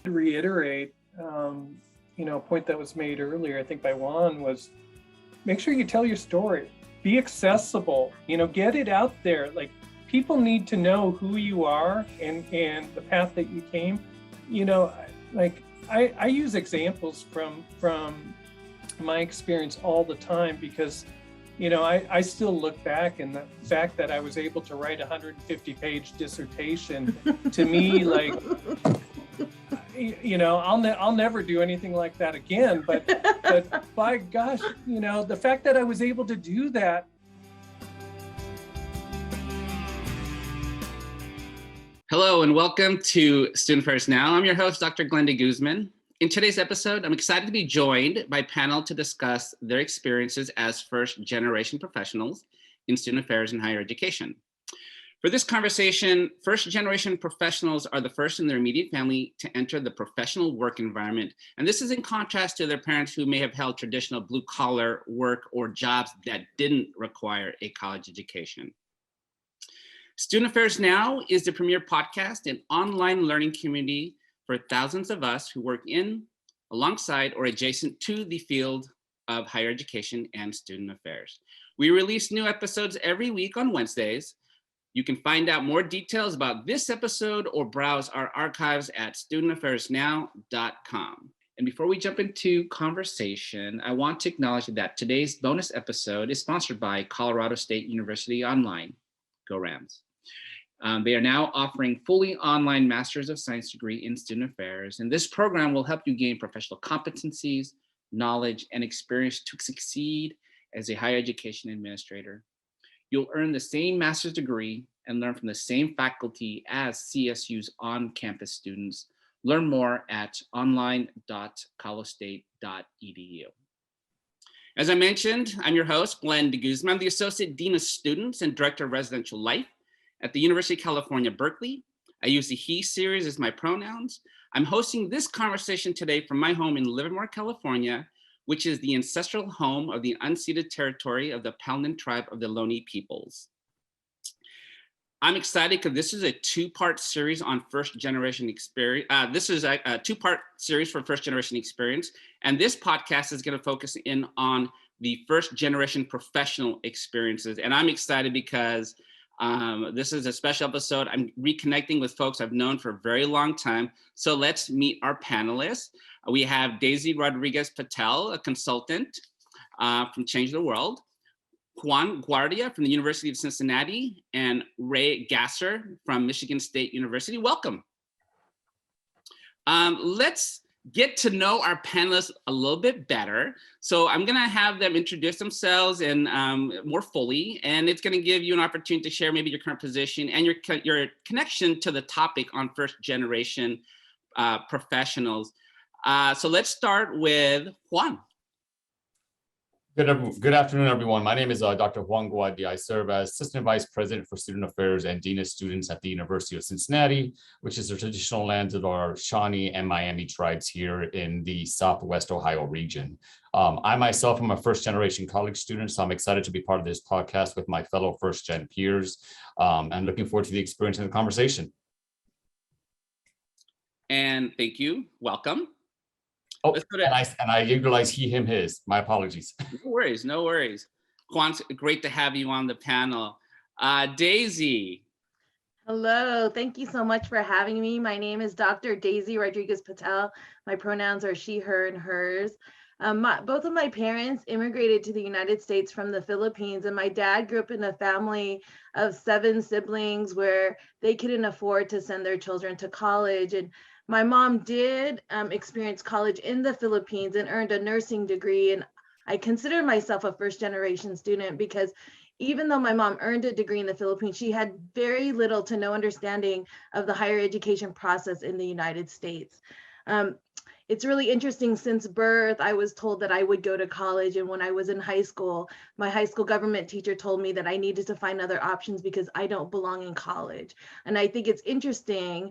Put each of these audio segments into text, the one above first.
reiterate, a point that was made earlier, I think by Juan, was make sure you tell your story. Be accessible, get it out there. Like, people need to know who you are and the path that you came. I use examples from my experience all the time because, I still look back, and the fact that I was able to write a 150-page dissertation, to me, like, I'll never do anything like that again. But by gosh, the fact that I was able to do that. Hello and welcome to Student Affairs Now. I'm your host, Dr. Glenn DeGuzman. In today's episode, I'm excited to be joined by a panel to discuss their experiences as first-generation professionals in student affairs and higher education. For this conversation, first-generation professionals are the first in their immediate family to enter the professional work environment. And this is in contrast to their parents who may have held traditional blue-collar work or jobs that didn't require a college education. Student Affairs Now is the premier podcast and online learning community for thousands of us who work in, alongside, or adjacent to the field of higher education and student affairs. We release new episodes every week on Wednesdays. You can find out more details about this episode or browse our archives at studentaffairsnow.com. And before we jump into conversation, I want to acknowledge that today's bonus episode is sponsored by Colorado State University Online. Go Rams. They are now offering fully online Master's of Science degree in Student Affairs, and this program will help you gain professional competencies, knowledge, and experience to succeed as a higher education administrator. You'll earn the same master's degree and learn from the same faculty as CSU's on-campus students. Learn more at online.colostate.edu. As I mentioned, I'm your host, Glenn DeGuzman. I'm the Associate Dean of Students and Director of Residential Life at the University of California, Berkeley. I use the he series as my pronouns. I'm hosting this conversation today from my home in Livermore, California, which is the ancestral home of the unceded territory of the Paladin tribe of the Ohlone peoples. I'm excited because this is a two-part series on first-generation experience. This is a two-part series for first-generation experience, and this podcast is going to focus in on the first-generation professional experiences. And I'm excited because this is a special episode. I'm reconnecting with folks I've known for a very long time. So let's meet our panelists. We have Daisy Rodriguez Patel, a consultant from Change the World, Juan Guardia from the University of Cincinnati, and Ray Gasser from Michigan State University. Welcome. Let's get to know our panelists a little bit better. So I'm gonna have them introduce themselves and more fully, and it's gonna give you an opportunity to share maybe your current position and your connection to the topic on first generation professionals. So let's start with Juan. Good afternoon, everyone. My name is Dr. Juan Guardia. I serve as Assistant Vice President for Student Affairs and Dean of Students at the University of Cincinnati, which is the traditional lands of our Shawnee and Miami tribes here in the Southwest Ohio region. I myself am a first-generation college student, so I'm excited to be part of this podcast with my fellow first-gen peers. I'm looking forward to the experience and the conversation. And thank you. Welcome. Oh, and I utilize he, him, his. My apologies. No worries, no worries. Juan, great to have you on the panel. Daisy. Hello, thank you so much for having me. My name is Dr. Daisy Rodriguez Patel. My pronouns are she, her, and hers. Both of my parents immigrated to the United States from the Philippines, and my dad grew up in a family of 7 siblings where they couldn't afford to send their children to college. And my mom did experience college in the Philippines and earned a nursing degree. And I consider myself a first-generation student because even though my mom earned a degree in the Philippines, she had very little to no understanding of the higher education process in the United States. It's really interesting. Since birth, I was told that I would go to college. And when I was in high school, my high school government teacher told me that I needed to find other options because I don't belong in college. And I think it's interesting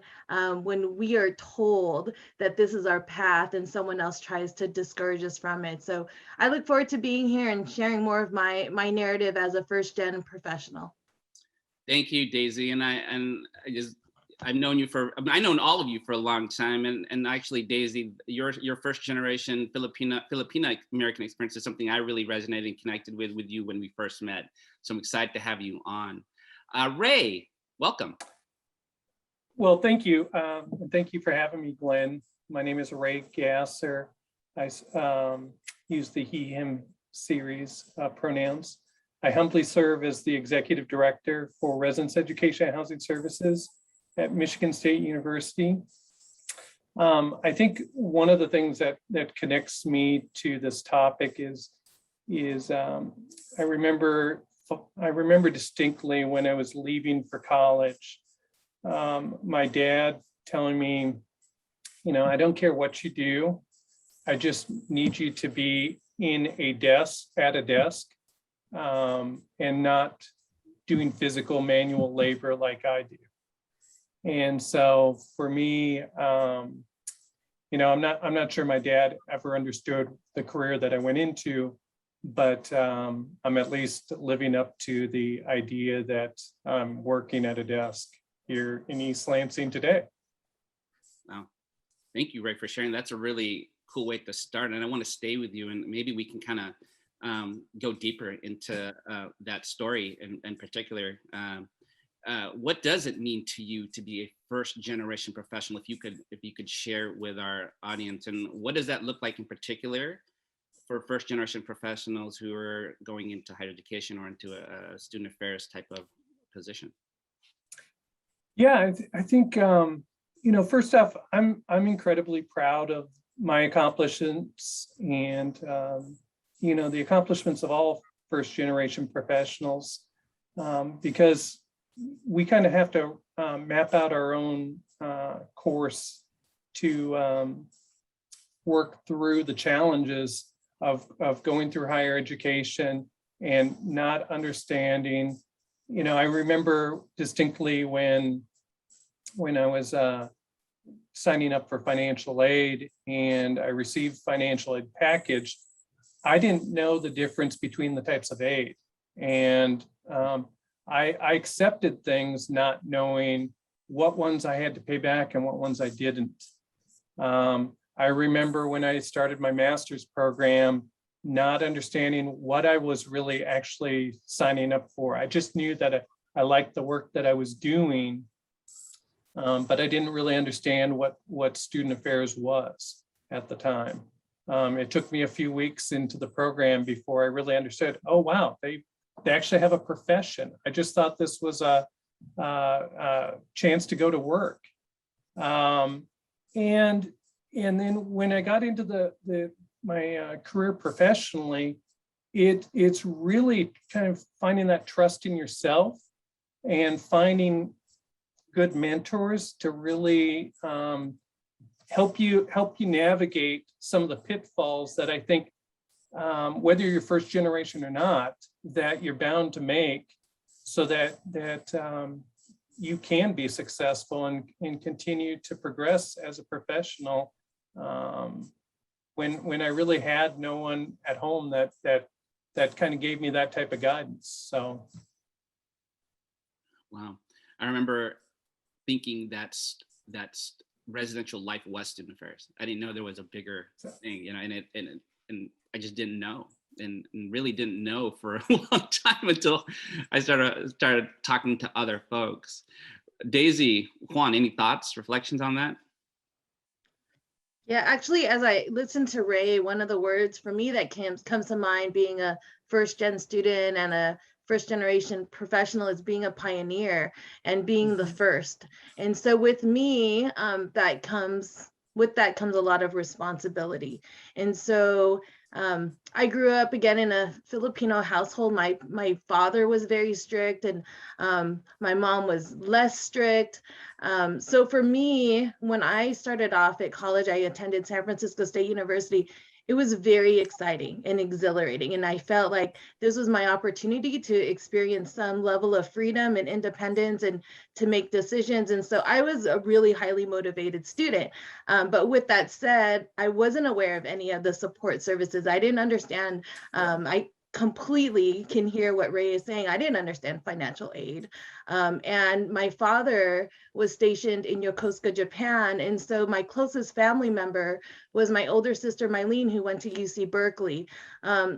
when we are told that this is our path and someone else tries to discourage us from it. So I look forward to being here and sharing more of my narrative as a first gen professional. Thank you, Daisy. And I just I've known you for, I mean, I've known all of you for a long time, and actually, Daisy, your first generation Filipina American experience is something I really resonated and connected with you when we first met. So I'm excited to have you on. Ray, welcome. Well, thank you. Thank you for having me, Glenn. My name is Ray Gasser. I use the he, him series pronouns. I humbly serve as the Executive Director for Residence Education and Housing Services at Michigan State University. I think one of the things that connects me to this topic is I remember distinctly when I was leaving for college, my dad telling me, you know, I don't care what you do, I just need you to be at a desk, and not doing physical manual labor like I do. And so for me, you know, I'm not sure my dad ever understood the career that I went into, but I'm at least living up to the idea that I'm working at a desk here in East Lansing today. Wow. Thank you, Ray, for sharing. That's a really cool way to start. And I want to stay with you, and maybe we can kind of go deeper into that story in particular. What does it mean to you to be a first generation professional? If you could share with our audience, and what does that look like in particular for first generation professionals who are going into higher education or into a student affairs type of position? Yeah, I think, you know, first off, I'm incredibly proud of my accomplishments and, you know, the accomplishments of all first generation professionals, because we kind of have to map out our own course to work through the challenges of going through higher education and not understanding. You know, I remember distinctly when I was signing up for financial aid and I received financial aid package, I didn't know the difference between the types of aid. And I accepted things not knowing what ones I had to pay back and what ones I didn't. I remember when I started my master's program, not understanding what I was really actually signing up for. I just knew that I liked the work that I was doing, but I didn't really understand what student affairs was at the time. It took me a few weeks into the program before I really understood, oh, wow, they actually have a profession. I just thought this was a chance to go to work. And then when I got into my career professionally, it's really kind of finding that trust in yourself and finding good mentors to really help you navigate some of the pitfalls that I think, whether you're first generation or not, that you're bound to make, so that you can be successful and continue to progress as a professional. When I really had no one at home that kind of gave me that type of guidance. So, wow, I remember thinking that's residential life was student affairs. I didn't know there was a bigger thing, you know, and I just didn't know, and really didn't know for a long time until I started talking to other folks. Daisy, Juan, any thoughts, reflections on that? Yeah, actually, as I listened to Ray, one of the words for me that comes to mind being a first gen student and a first generation professional is being a pioneer and being the first. And so with me, that comes a lot of responsibility. And so I grew up again in a Filipino household. My father was very strict, and my mom was less strict. So for me, when I started off at college, I attended San Francisco State University. It was very exciting and exhilarating. And I felt like this was my opportunity to experience some level of freedom and independence and to make decisions. And so I was a really highly motivated student. But with that said, I wasn't aware of any of the support services. I didn't understand. I completely can hear what Ray is saying. I didn't understand financial aid. And my father was stationed in Yokosuka, Japan. And so my closest family member was my older sister, Mylene, who went to UC Berkeley.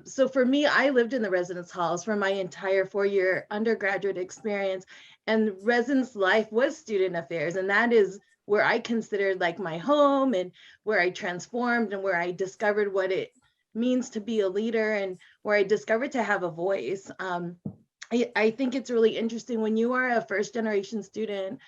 So for me, I lived in the residence halls for my entire 4-year undergraduate experience. And residence life was student affairs. And that is where I considered like my home, and where I transformed, and where I discovered what it means to be a leader, and where I discovered to have a voice. I think it's really interesting when you are a first generation student,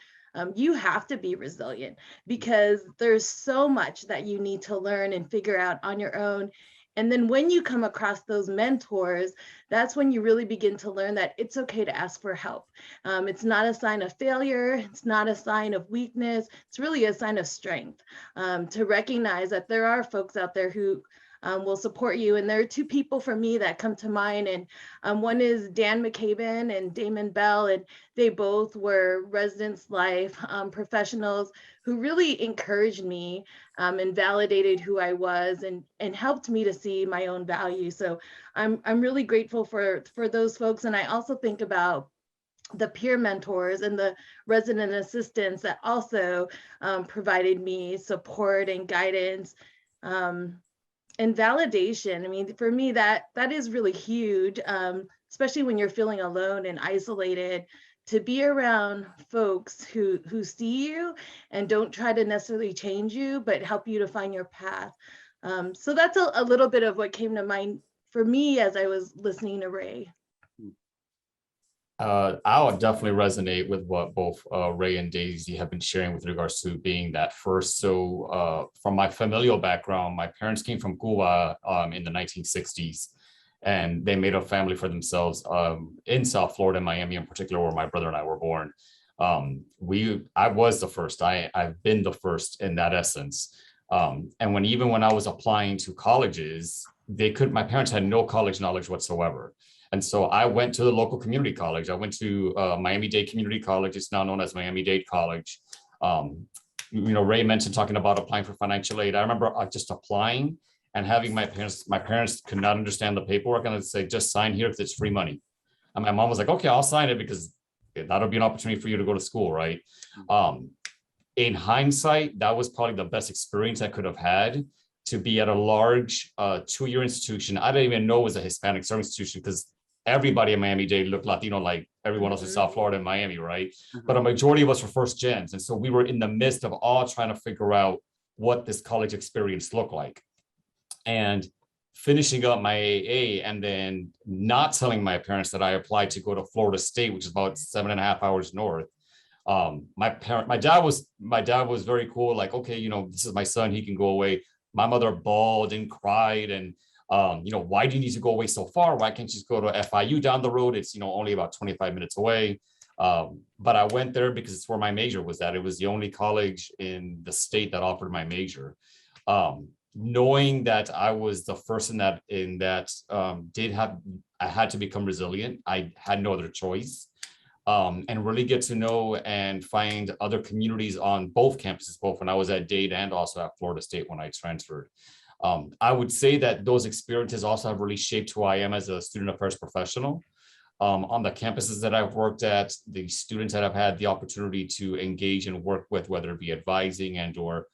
you have to be resilient, because there's so much that you need to learn and figure out on your own. And then when you come across those mentors, that's when you really begin to learn that it's okay to ask for help. It's not a sign of failure. It's not a sign of weakness. It's really a sign of strength, to recognize that there are folks out there who will support you. And there are two people for me that come to mind. And one is Dan McCaben and Damon Bell. And they both were residence life professionals who really encouraged me and validated who I was, and helped me to see my own value. So I'm really grateful for those folks. And I also think about the peer mentors and the resident assistants that also provided me support and guidance. And validation. I mean, for me, that is really huge, especially when you're feeling alone and isolated, to be around folks who see you and don't try to necessarily change you, but help you to find your path. So that's a little bit of what came to mind for me as I was listening to Ray. I would definitely resonate with what both Ray and Daisy have been sharing with regards to being that first. So from my familial background, my parents came from Cuba in the 1960s, and they made a family for themselves in South Florida, Miami in particular, where my brother and I were born. I was the first. I've been the first in that essence. And even when I was applying to colleges, my parents had no college knowledge whatsoever. And so I went to the local community college. I went to Miami-Dade Community College. It's now known as Miami-Dade College. Ray mentioned talking about applying for financial aid. I remember just applying and having my parents could not understand the paperwork, and I'd say, just sign here because it's free money. And my mom was like, okay, I'll sign it because that'll be an opportunity for you to go to school, right? In hindsight, that was probably the best experience I could have had, to be at a large 2-year institution. I didn't even know it was a Hispanic service institution because everybody in Miami-Dade looked Latino like everyone else in South Florida and Miami, right? But a majority of us were first gens. And so we were in the midst of all trying to figure out what this college experience looked like. And finishing up my AA and then not telling my parents that I applied to go to Florida State, which is about 7.5 hours north. My dad was very cool. Like, okay, this is my son, he can go away. My mother bawled and cried and, why do you need to go away so far? Why can't you just go to FIU down the road? It's, only about 25 minutes away. But I went there because it's where my major was at. It was the only college in the state that offered my major. Knowing that I was the first in that I had to become resilient. I had no other choice. And really get to know and find other communities on both campuses, both when I was at Dade and also at Florida State when I transferred. I would say that those experiences also have really shaped who I am as a student affairs professional. On the campuses that I've worked at, the students that I've had the opportunity to engage and work with, whether it be advising and or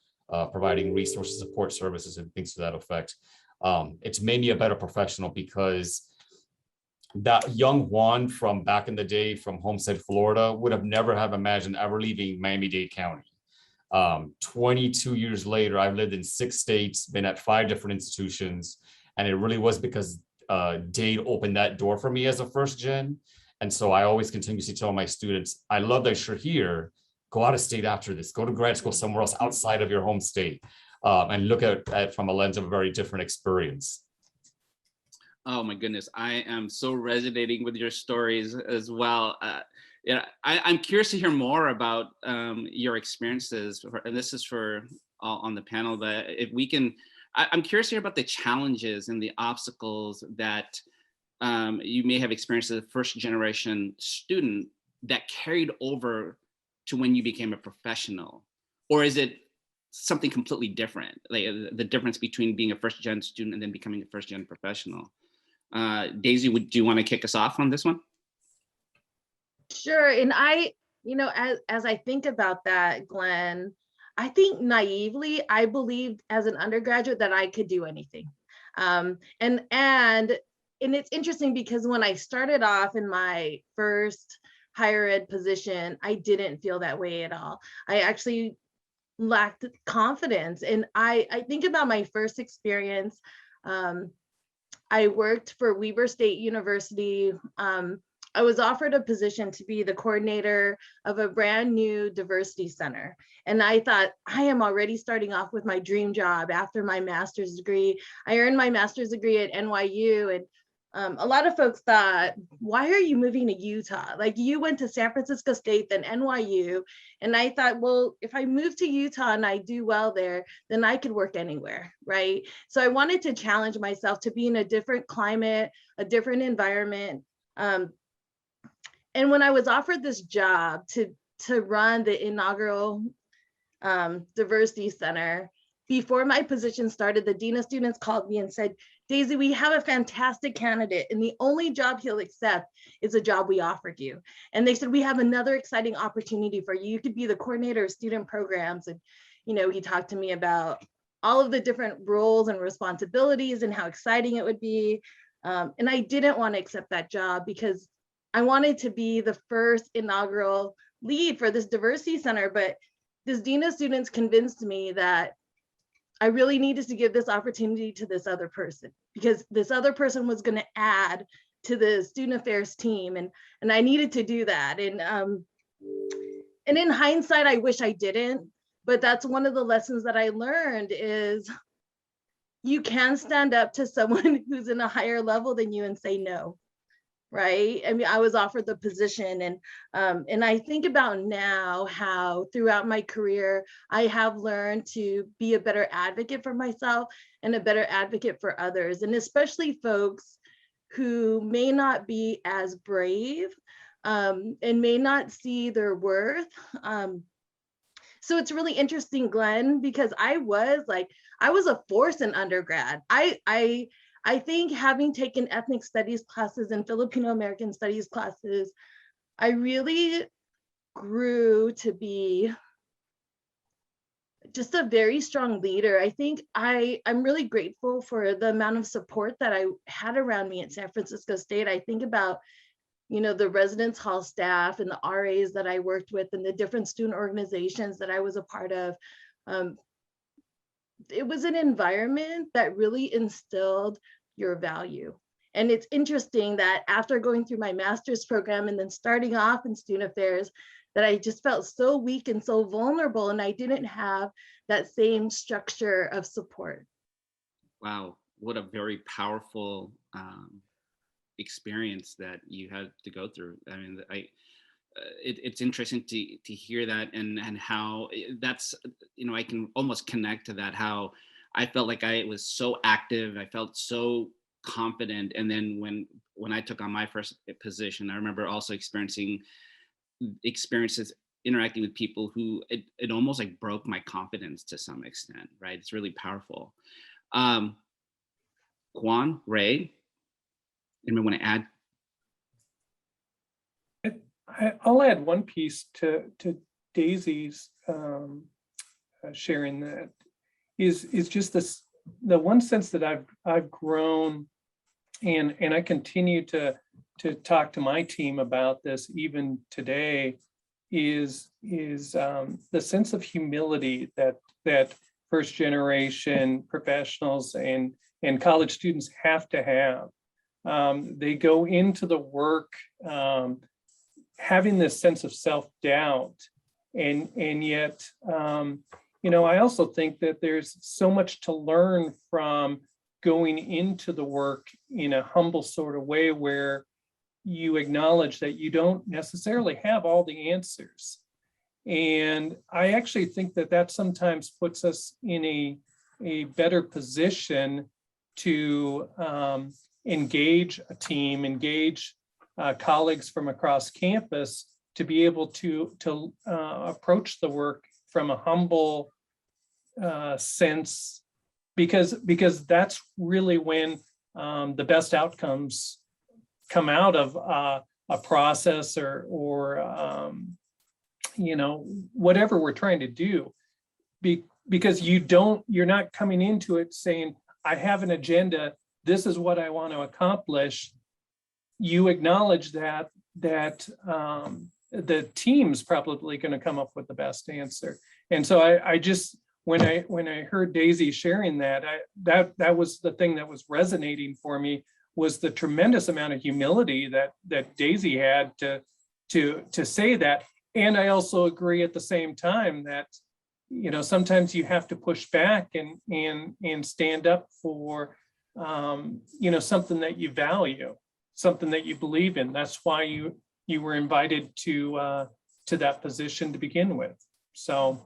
providing resources, support services, and things to that effect. It's made me a better professional because that young Juan from back in the day from Homestead, Florida, would have never have imagined ever leaving Miami-Dade County. 22 years later, I've lived in 6 states, been at 5 different institutions, and it really was because Dade opened that door for me as a first gen. And so I always continuously tell my students, I love that you're here, go out of state after this, go to grad school somewhere else outside of your home state, and look at it from a lens of a very different experience. Oh my goodness, I am so resonating with your stories as well. I'm curious to hear more about your experiences, and this is for all on the panel. That if we can, I'm curious to hear about the challenges and the obstacles that you may have experienced as a first generation student that carried over to when you became a professional, or is it something completely different? Like the difference between being a first gen student and then becoming a first gen professional. Daisy, do you want to kick us off on this one? Sure. And as I think about that, Glenn, I think naively, I believed as an undergraduate that I could do anything. And it's interesting because when I started off in my first higher ed position, I didn't feel that way at all. I actually lacked confidence. And I think about my first experience. I worked for Weber State University. I was offered a position to be the coordinator of a brand new diversity center. And I thought, I am already starting off with my dream job after my master's degree. I earned my master's degree at NYU. And a lot of folks thought, why are you moving to Utah? Like, you went to San Francisco State, then NYU. And I thought, well, if I move to Utah and I do well there, then I could work anywhere, right? So I wanted to challenge myself to be in a different climate, a different environment. And when I was offered this job to run the inaugural diversity center, before my position started, the dean of students called me and said, Daisy, we have a fantastic candidate, and the only job he'll accept is a job we offered you. And they said, we have another exciting opportunity for you. You could be the coordinator of student programs. And, he talked to me about all of the different roles and responsibilities and how exciting it would be. And I didn't want to accept that job because I wanted to be the first inaugural lead for this diversity center, but this dean of students convinced me that I really needed to give this opportunity to this other person because this other person was going to add to the student affairs team, and I needed to do that. And in hindsight, I wish I didn't, but that's one of the lessons that I learned is you can stand up to someone who's in a higher level than you and say no. Right. I mean, I was offered the position, and I think about now how throughout my career, I have learned to be a better advocate for myself and a better advocate for others, and especially folks who may not be as brave and may not see their worth. So it's really interesting, Glenn, because I was a force in undergrad. I think having taken ethnic studies classes and Filipino American studies classes, I really grew to be just a very strong leader. I think I'm really grateful for the amount of support that I had around me at San Francisco State. I think about, the residence hall staff and the RAs that I worked with and the different student organizations that I was a part of. It was an environment that really instilled your value. And it's interesting that after going through my master's program and then starting off in student affairs, that I just felt so weak and so vulnerable, and I didn't have that same structure of support. Wow, what a very powerful experience that you had to go through. I mean, it's interesting to hear that and how that's, I can almost connect to that, how I felt like I was so active, I felt so confident. And then when I took on my first position, I remember also experiences interacting with people who it almost like broke my confidence to some extent, right? It's really powerful. Juan, Ray, anyone want to add? I'll add one piece to Daisy's sharing, that is just the one sense that I've grown, and I continue to talk to my team about this even today, is the sense of humility that first generation professionals and college students have to have. They go into the work having this sense of self-doubt, and yet, I also think that there's so much to learn from going into the work in a humble sort of way, where you acknowledge that you don't necessarily have all the answers. And I actually think that sometimes puts us in a better position to engage a team, engage colleagues from across campus, to be able to approach the work from a humble sense, because that's really when the best outcomes come out of a process or whatever we're trying to do. Because you're not coming into it saying, I have an agenda, this is what I want to accomplish. You acknowledge that the team's probably going to come up with the best answer. And so I just, when I heard Daisy sharing that was the thing that was resonating for me, was the tremendous amount of humility that Daisy had to say that. And I also agree at the same time that, sometimes you have to push back and stand up for, something that you value, something that you believe in. That's why you were invited to that position to begin with. So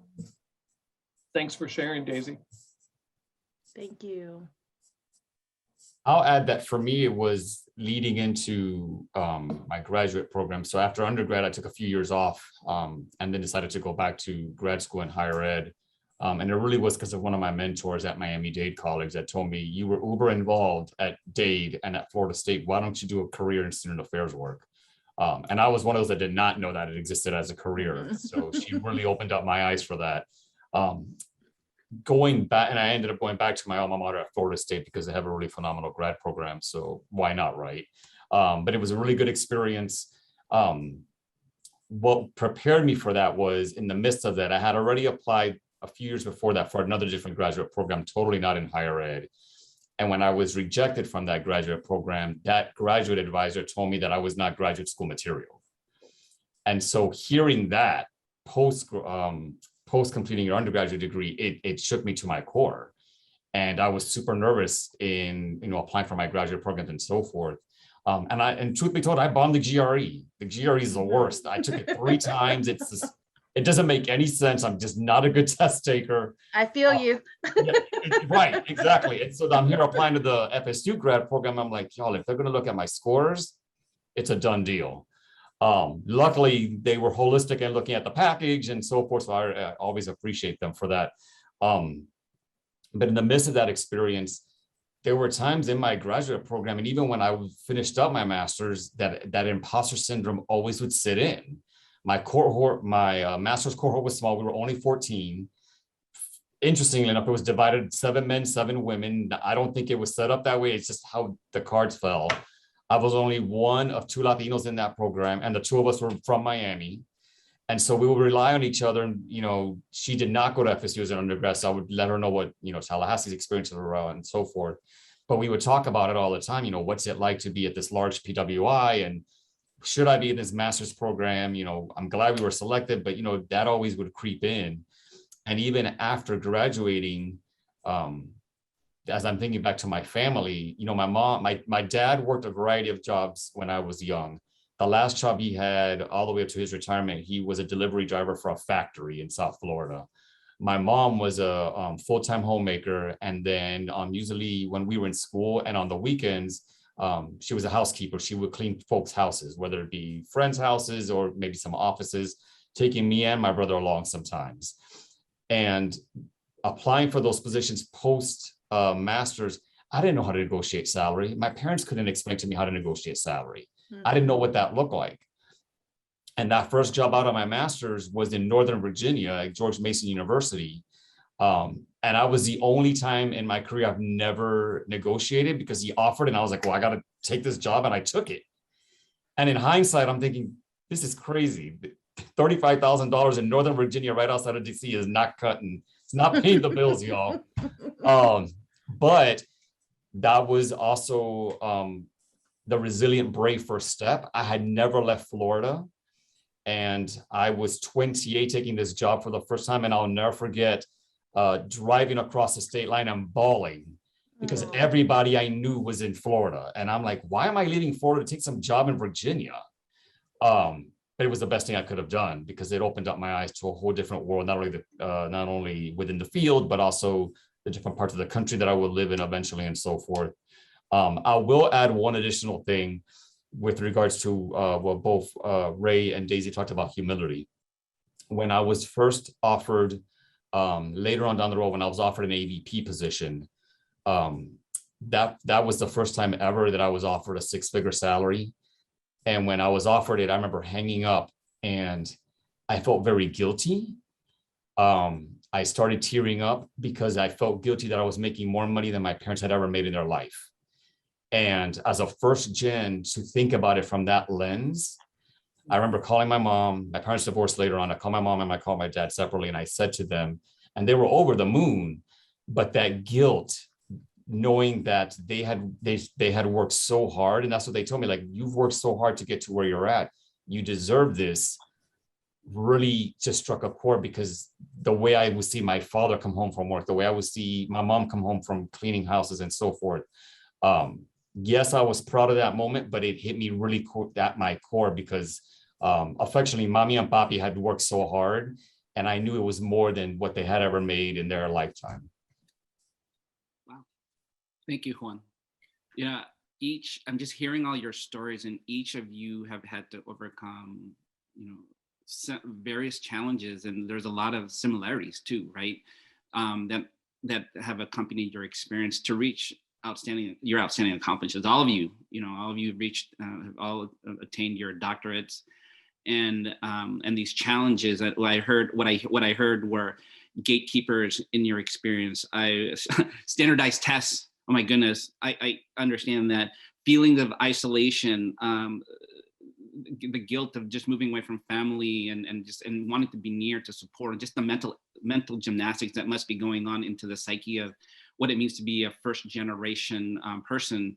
thanks for sharing, Daisy. Thank you. I'll add that for me, it was leading into my graduate program. So after undergrad, I took a few years off and then decided to go back to grad school in higher ed. And it really was because of one of my mentors at Miami-Dade College that told me, you were uber involved at Dade and at Florida State. Why don't you do a career in student affairs work? And I was one of those that did not know that it existed as a career. So she really opened up my eyes for that. Going back, and I ended up going back to my alma mater at Florida State because they have a really phenomenal grad program. So why not, right? But it was a really good experience. What prepared me for that was, in the midst of that, I had already applied a few years before that for another different graduate program, totally not in higher ed. And when I was rejected from that graduate program, that graduate advisor told me that I was not graduate school material. And so hearing that post completing your undergraduate degree, it shook me to my core. And I was super nervous in applying for my graduate programs and so forth. And truth be told, I bombed the GRE. The GRE is the worst. I took it 3 times. It doesn't make any sense. I'm just not a good test taker. I feel you. Right, exactly. And so I'm here applying to the FSU grad program. I'm like, y'all, if they're going to look at my scores, it's a done deal. Luckily, they were holistic and looking at the package and so forth. So I always appreciate them for that. But in the midst of that experience, there were times in my graduate program, and even when I finished up my master's, that imposter syndrome always would sit in. My cohort, my master's cohort was small. We were only 14. Interestingly enough, it was divided 7 men, 7 women. I don't think it was set up that way. It's just how the cards fell. I was only one of 2 Latinos in that program, and the 2 of us were from Miami. And so we would rely on each other. And, she did not go to FSU as an undergrad, so I would let her know what, Tallahassee's experiences were and so forth. But we would talk about it all the time. What's it like to be at this large PWI, and should I be in this master's program? I'm glad we were selected, but, that always would creep in. And even after graduating, as I'm thinking back to my family, my dad worked a variety of jobs when I was young. The last job he had all the way up to his retirement, he was a delivery driver for a factory in South Florida. My mom was a full-time homemaker. And then usually when we were in school and on the weekends, she was a housekeeper. She would clean folks' houses, whether it be friends' houses or maybe some offices, taking me and my brother along sometimes. And applying for those positions post master's, I didn't know how to negotiate salary. My parents couldn't explain to me how to negotiate salary. I didn't know what that looked like. And that first job out of my master's was in Northern Virginia at George Mason University. And I was the only time in my career I've never negotiated, because he offered and I was like, well, I got to take this job, and I took it. And in hindsight, I'm thinking, this is crazy. $35,000 in Northern Virginia, right outside of DC, is not cutting. It's not paying the bills, y'all. But that was also the resilient, brave first step. I had never left Florida, and I was 28 taking this job for the first time. And I'll never forget driving across the state line and bawling because everybody I knew was in Florida. And I'm like, why am I leaving Florida to take some job in Virginia? But it was the best thing I could have done, because it opened up my eyes to a whole different world, not only within the field, but also the different parts of the country that I would live in eventually and so forth. I will add one additional thing with regards to what both Ray and Daisy talked about, humility. When I was first offered, later on down the road, when I was offered an AVP position, that was the first time ever that I was offered a 6-figure salary. And when I was offered it, I remember hanging up and I felt very guilty. I started tearing up because I felt guilty that I was making more money than my parents had ever made in their life. And as a first gen, to think about it from that lens, I remember calling my mom. My parents divorced later on. I called my mom and I called my dad separately, and I said to them, and they were over the moon, but that guilt, knowing that they had worked so hard, and that's what they told me, like, you've worked so hard to get to where you're at, you deserve this, really just struck a chord, because the way I would see my father come home from work, the way I would see my mom come home from cleaning houses and so forth. Yes, I was proud of that moment, but it hit me really at my core, because affectionately, mommy and papi had worked so hard, and I knew it was more than what they had ever made in their lifetime. Wow. Thank you, Juan. Yeah, I'm just hearing all your stories, and each of you have had to overcome, various challenges, and there's a lot of similarities too, right? That have accompanied your experience to reach your outstanding accomplishments. All of you reached, have all attained your doctorates, and these challenges that what I heard were gatekeepers in your experience. Standardized tests. Oh my goodness, I understand that feeling of isolation, the guilt of just moving away from family and wanting to be near to support, and just the mental gymnastics that must be going on into the psyche of what it means to be a first generation person,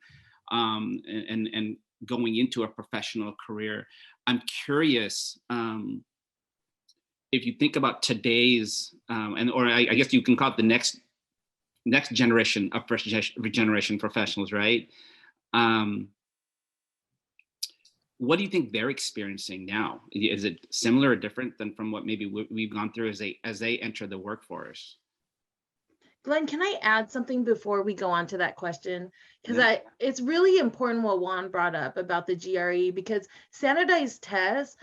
and going into a professional career. I'm curious, if you think about today's, or I guess you can call it the next generation of first generation professionals, right? What do you think they're experiencing now? Is it similar or different than from what maybe we've gone through as they enter the workforce? Glenn, can I add something before we go on to that question? Because it's really important what Juan brought up about the GRE, because standardized tests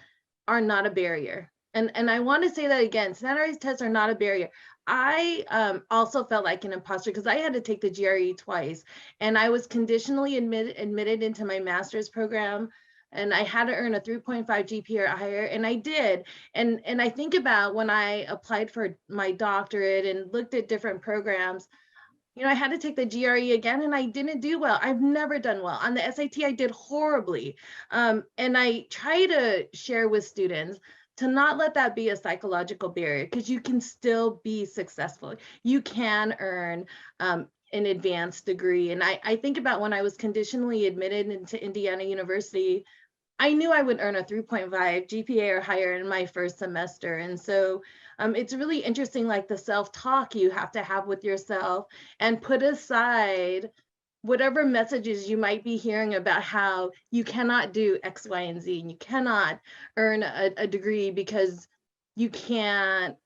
are not a barrier. And I want to say that again, standardized tests are not a barrier. I also felt like an imposter because I had to take the GRE twice, and I was conditionally admitted into my master's program, and I had to earn a 3.5 GPA or higher, and I did. And I think about when I applied for my doctorate and looked at different programs, I had to take the GRE again, and I didn't do well. I've never done well. On the SAT, I did horribly. And I try to share with students to not let that be a psychological barrier, because you can still be successful. You can earn an advanced degree. And I think about when I was conditionally admitted into Indiana University, I knew I would earn a 3.5 GPA or higher in my first semester. And so it's really interesting, like the self-talk you have to have with yourself, and put aside whatever messages you might be hearing about how you cannot do X, Y, and Z, and you cannot earn a degree because you can't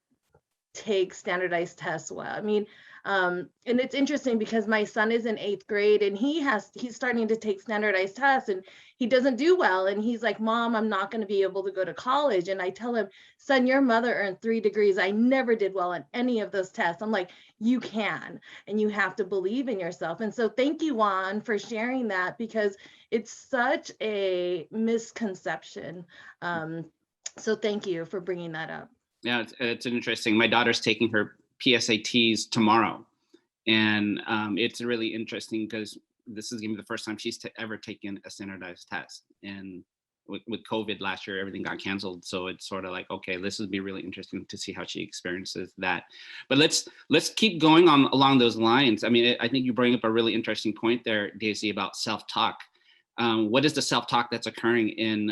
take standardized tests well. I mean, and it's interesting because my son is in 8th grade, and he's starting to take standardized tests, and he doesn't do well. And he's like, Mom, I'm not going to be able to go to college. And I tell him, son, your mother earned 3 degrees. I never did well on any of those tests. I'm like, you can, and you have to believe in yourself. And so thank you, Juan, for sharing that, because it's such a misconception. So thank you for bringing that up. Yeah, it's interesting. My daughter's taking her PSATs tomorrow, and it's really interesting because this is going to be the first time she's ever taken a standardized test. And with COVID last year, everything got canceled, so it's sort of like, okay, this would be really interesting to see how she experiences that. But let's keep going on along those lines. I mean, I think you bring up a really interesting point there, Daisy, about self-talk. What is the self-talk that's occurring in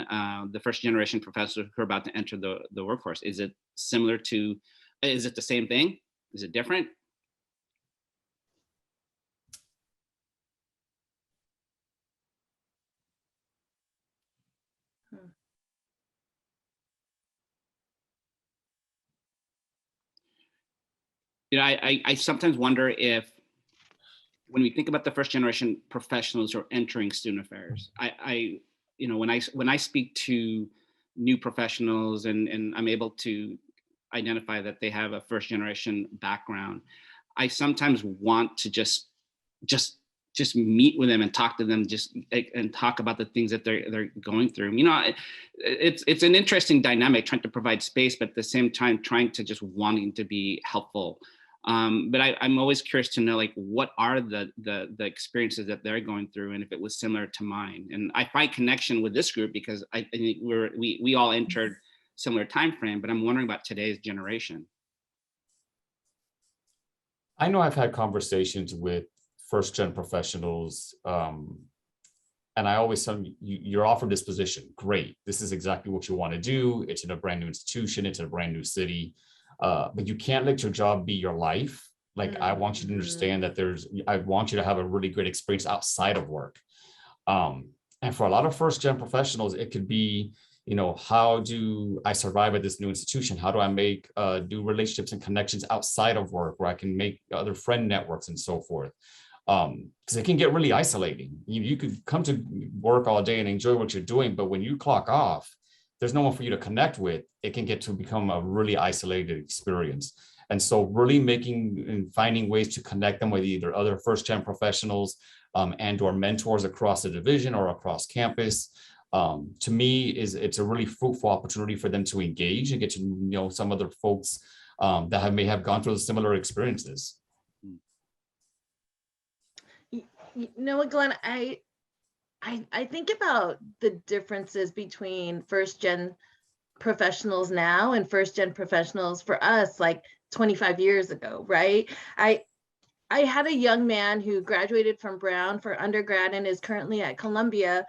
the first generation professors who are about to enter the workforce? Is it similar to, is it the same thing? Is it different? I sometimes wonder if, when we think about the first generation professionals who are entering student affairs, when I speak to new professionals and I'm able to identify that they have a first generation background, I sometimes want to just just meet with them and talk to them, and talk about the things that they're going through. You know, it's an interesting dynamic, trying to provide space, but at the same time trying to just wanting to be helpful. But I'm always curious to know, like, what are the experiences that they're going through, and if it was similar to mine. And I find connection with this group because I think we all entered similar time frame, but I'm wondering about today's generation. I know I've had conversations with first-gen professionals, and I always tell them, you're offered this position. Great. This is exactly what you want to do. It's in a brand new institution. It's in a brand new city. But you can't let your job be your life. Like, I want you to understand that I want you to have a really great experience outside of work. And for a lot of first-gen professionals, it could be, you know, how do I survive at this new institution? How do I make do relationships and connections outside of work where I can make other friend networks and so forth? Because it can get really isolating. You could come to work all day and enjoy what you're doing, but when you clock off, there's no one for you to connect with. It can get to become a really isolated experience. And so really making and finding ways to connect them with either other first-gen professionals and or mentors across the division or across campus, to me, it's a really fruitful opportunity for them to engage and get to know some other folks that may have gone through similar experiences. You know what, Glenn, I think about the differences between first-gen professionals now and first-gen professionals for us like 25 years ago, right? I had a young man who graduated from Brown for undergrad and is currently at Columbia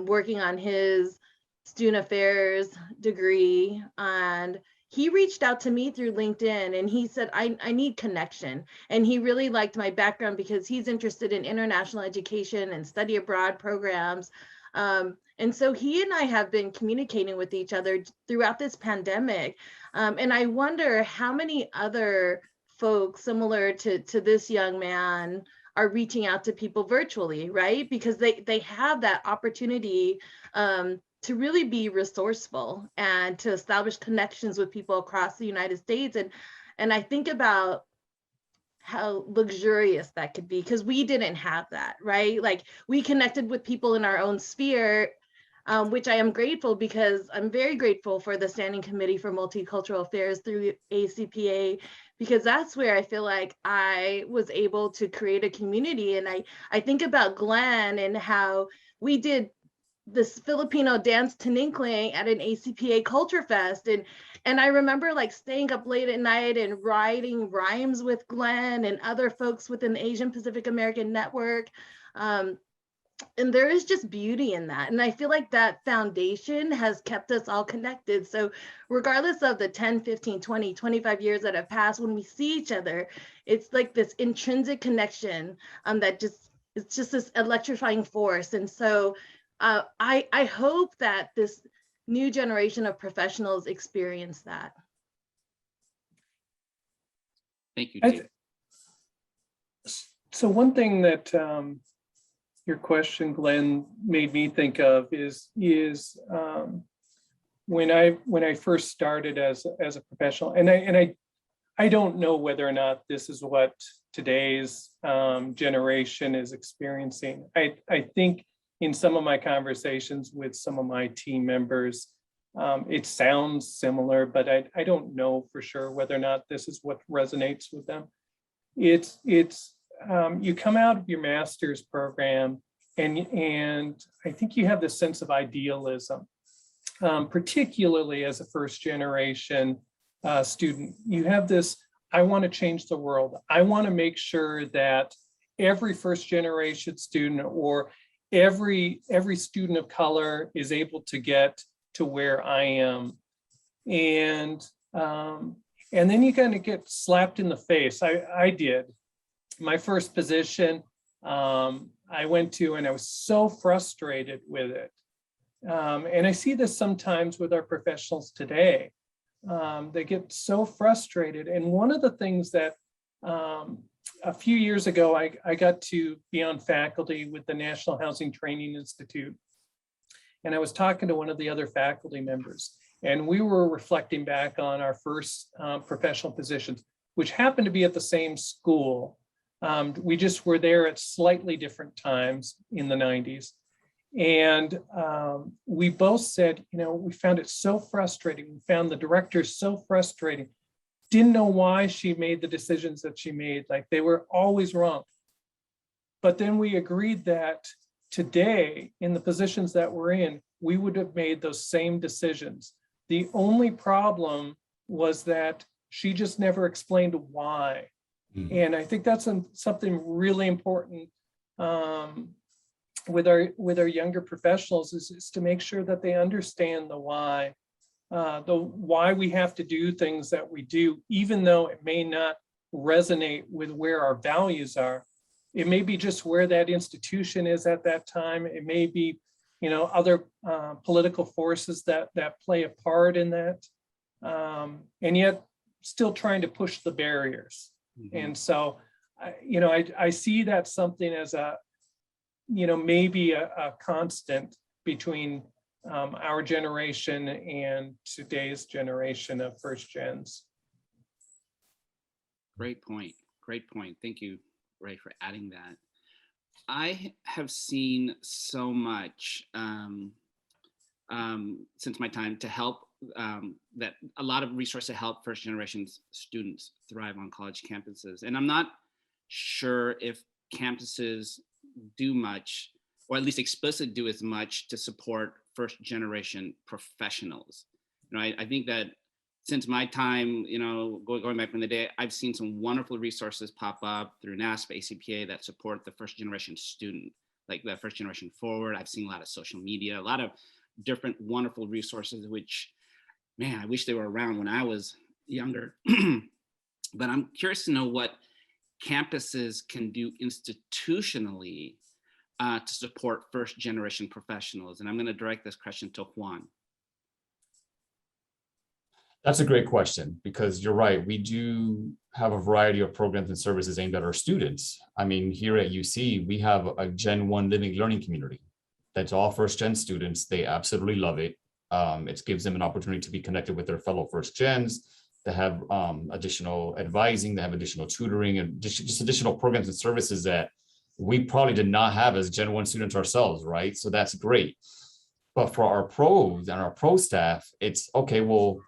working on his student affairs degree. And he reached out to me through LinkedIn and he said, I need connection. And he really liked my background because he's interested in international education and study abroad programs. And so he and I have been communicating with each other throughout this pandemic. And I wonder how many other folks similar to this young man are reaching out to people virtually, right? Because they have that opportunity to really be resourceful and to establish connections with people across the United States. And I think about how luxurious that could be, because we didn't have that, right? Like, we connected with people in our own sphere, which I am grateful, because I'm very grateful for the Standing Committee for Multicultural Affairs through ACPA, because that's where I feel like I was able to create a community. And I think about Glenn and how we did this Filipino dance Tininkling at an ACPA Culture Fest. And I remember like staying up late at night and writing rhymes with Glenn and other folks within the Asian Pacific American Network. And there is just beauty in that. And I feel like that foundation has kept us all connected. So regardless of the 10, 15, 20, 25 years that have passed, when we see each other, it's like this intrinsic connection that it's just this electrifying force. And so I hope that this new generation of professionals experience that. Thank you, Dave. So one thing that your question, Glenn, made me think of is when I first started as a professional, and I don't know whether or not this is what today's generation is experiencing. I think in some of my conversations with some of my team members, it sounds similar, but I don't know for sure whether or not this is what resonates with them. It's you come out of your master's program and I think you have this sense of idealism, particularly as a first generation student. You have this, I want to change the world. I want to make sure that every first generation student or every student of color is able to get to where I am. And then you kind of get slapped in the face. I did. My first position, I went to, and I was so frustrated with it. And I see this sometimes with our professionals today. They get so frustrated. And one of the things that a few years ago, I got to be on faculty with the National Housing Training Institute. And I was talking to one of the other faculty members, and we were reflecting back on our first professional positions, which happened to be at the same school We just were there at slightly different times in the 90s. And we both said, we found it so frustrating. We found the director so frustrating. Didn't know why she made the decisions that she made. Like, they were always wrong. But then we agreed that today, in the positions that we're in, we would have made those same decisions. The only problem was that she just never explained why. And I think that's something really important with our younger professionals is to make sure that they understand the why we have to do things that we do, even though it may not resonate with where our values are. It may be just where that institution is at that time. It may be, other political forces that play a part in that, and yet still trying to push the barriers. Mm-hmm. And so, I see that something as maybe a constant between our generation and today's generation of first gens. Great point. Thank you, Ray, for adding that. I have seen so much since my time to help that a lot of resources to help first generation students thrive on college campuses. And I'm not sure if campuses do much, or at least explicitly do as much to support first generation professionals. I think that since my time, going back from the day, I've seen some wonderful resources pop up through NASPA, ACPA that support the first generation student, like the first generation forward. I've seen a lot of social media, a lot of different wonderful resources, which, man, I wish they were around when I was younger. But I'm curious to know what campuses can do institutionally to support first generation professionals. And I'm going to direct this question to Juan. That's a great question, because you're right. We do have a variety of programs and services aimed at our students. I mean, here at UC, we have a Gen 1 living learning community. That's all first gen students. They absolutely love it. It gives them an opportunity to be connected with their fellow first gens, to have additional advising, to have additional tutoring, and just additional programs and services that we probably did not have as Gen 1 students ourselves, right? So that's great. But for our pros and our pro staff, it's okay, well,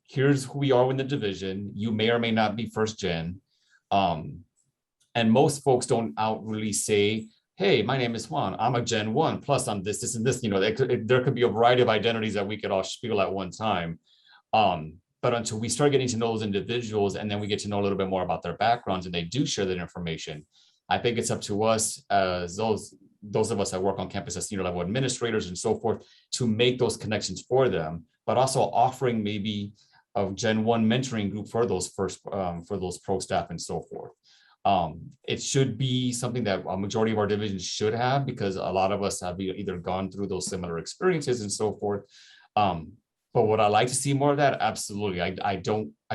here's who we are in the division. You may or may not be first gen. And most folks don't outwardly say, hey, my name is Juan, I'm a Gen 1, plus I'm this, and this, there could be a variety of identities that we could all spiel at one time. But until we start getting to know those individuals, and then we get to know a little bit more about their backgrounds, and they do share that information, I think it's up to us as those of us that work on campus as senior level administrators and so forth, to make those connections for them, but also offering maybe a Gen 1 mentoring group for those for those pro staff and so forth. It should be something that a majority of our divisions should have, because a lot of us have either gone through those similar experiences and so forth. But would I like to see more of that? Absolutely. I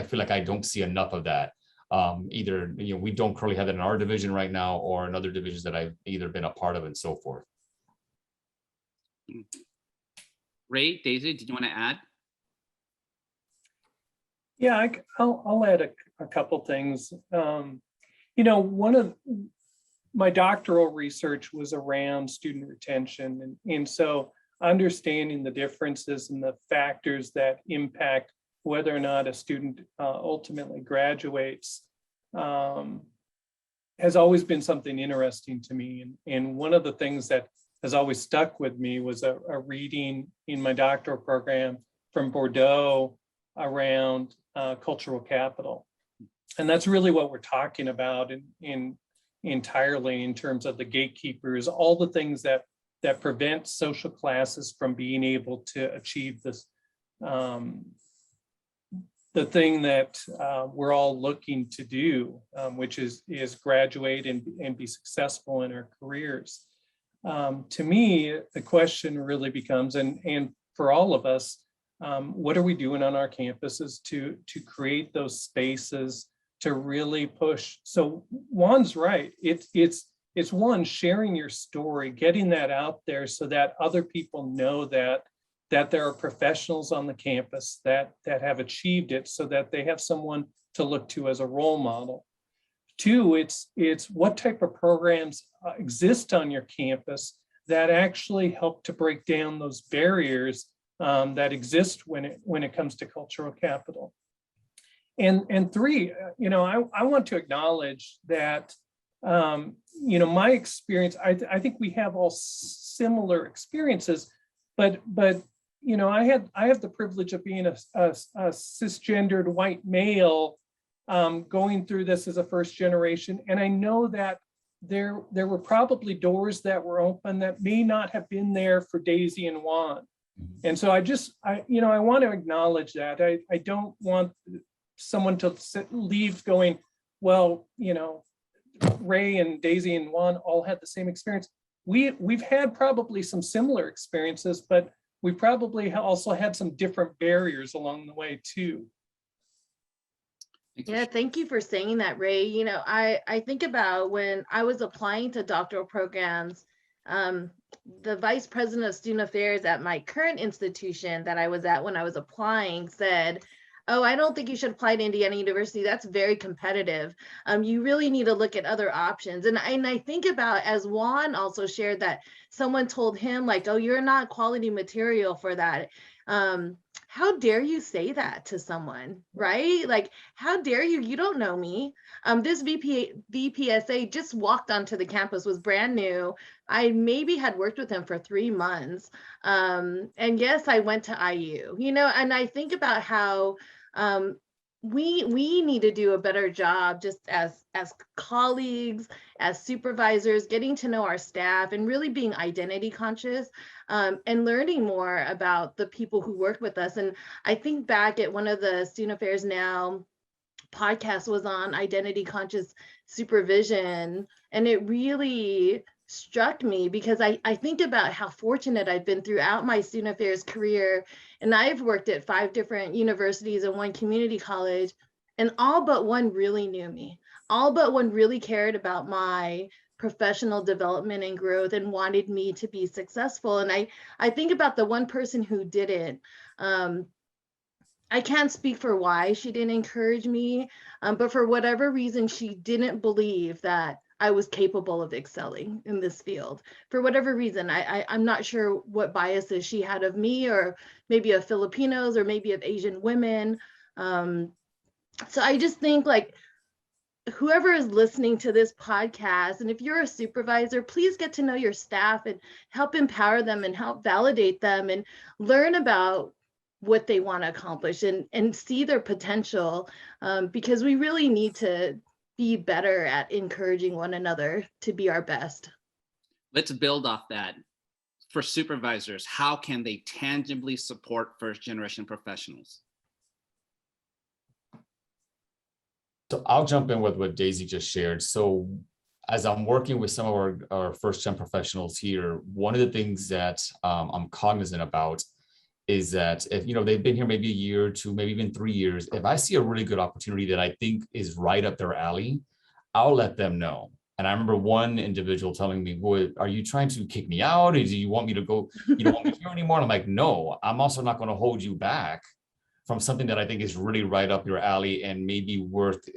feel like I don't see enough of that. Either, we don't currently have that in our division right now, or in other divisions that I've either been a part of and so forth. Ray, Daisy, did you want to add? Yeah, I'll add a couple things. One of my doctoral research was around student retention. And so understanding the differences and the factors that impact whether or not a student ultimately graduates has always been something interesting to me. And one of the things that has always stuck with me was a reading in my doctoral program from Bordeaux around cultural capital. And that's really what we're talking about in entirely in terms of the gatekeepers, all the things that prevent social classes from being able to achieve this, the thing that we're all looking to do, which is graduate and be successful in our careers. To me, the question really becomes, and for all of us, what are we doing on our campuses to create those spaces to really push? So Juan's right. It's one, sharing your story, getting that out there so that other people know that there are professionals on the campus that have achieved it, so that they have someone to look to as a role model. Two, it's what type of programs exist on your campus that actually help to break down those barriers that exist when it comes to cultural capital. And three, I want to acknowledge that my experience. I think we have all similar experiences, but I have the privilege of being a cisgendered white male going through this as a first generation, and I know that there were probably doors that were open that may not have been there for Daisy and Juan. And so I want to acknowledge that. I don't want someone to leave going, well, Ray and Daisy and Juan all had the same experience. We've had probably some similar experiences, but we probably also had some different barriers along the way too. Yeah, thank you for saying that, Ray. I think about when I was applying to doctoral programs, the vice president of student affairs at my current institution that I was at when I was applying said, "Oh, I don't think you should apply to Indiana University. That's very competitive. You really need to look at other options." And I think about, as Juan also shared, that someone told him like, "Oh, you're not quality material for that." How dare you say that to someone, right? Like, how dare you? You don't know me. This VPSA just walked onto the campus, was brand new. I maybe had worked with him for 3 months. And yes, I went to IU, and I think about how we need to do a better job just as colleagues, as supervisors, getting to know our staff and really being identity conscious, and learning more about the people who work with us. And I think back at one of the Student Affairs Now podcasts was on identity conscious supervision, and it really struck me because I think about how fortunate I've been throughout my student affairs career. And I've worked at 5 different universities and 1 community college, and all but one really knew me. All but one really cared about my professional development and growth and wanted me to be successful. And I think about the one person who didn't. I can't speak for why she didn't encourage me, but for whatever reason, she didn't believe that I was capable of excelling in this field. For whatever reason, I'm not sure what biases she had of me, or maybe of Filipinos, or maybe of Asian women. So I just think, like, whoever is listening to this podcast, and if you're a supervisor, please get to know your staff and help empower them and help validate them and learn about what they want to accomplish and see their potential, because we really need to be better at encouraging one another to be our best. Let's build off that. For supervisors, how can they tangibly support first generation professionals? So I'll jump in with what Daisy just shared. So as I'm working with some of our first gen professionals here, one of the things that I'm cognizant about is that if they've been here maybe a year or 2, maybe even 3 years, if I see a really good opportunity that I think is right up their alley, I'll let them know. And I remember one individual telling me, "Well, are you trying to kick me out? Or do you want me to go? You don't want me here anymore?" And I'm like, "No, I'm also not going to hold you back from something that I think is really right up your alley and maybe worth